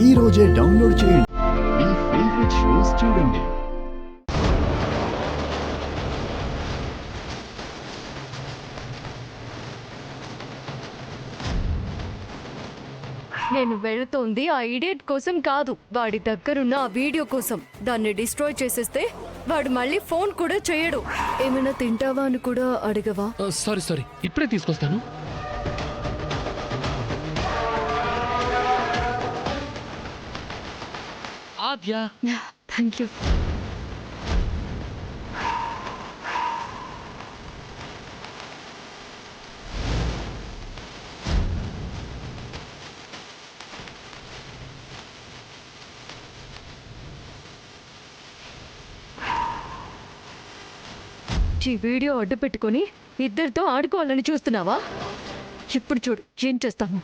ఈ రోజే డౌన్లోడ్ చేయండి. మీ ఫేవరెట్ షోస్ చూడండి. నేను వెళుతోంది ఆ ఇడియట్ కోసం కాదు, వాడి దగ్గరున్న ఆ వీడియో కోసం. దాన్ని డిస్ట్రాయ్ చేసేస్తే వాడు మళ్ళీ ఫోన్ కూడా చేయడు. ఏమైనా తింటావా అని కూడా అడగవా? సారీ ఇప్పుడే తీసుకొస్తాను. ఆద్య, థ్యాంక్ యూ. ఈ వీడియో అడ్డు పెట్టుకొని ఇద్దరితో ఆడుకోవాలని చూస్తున్నావా? ఇప్పుడు చూడు ఏం చేస్తాను.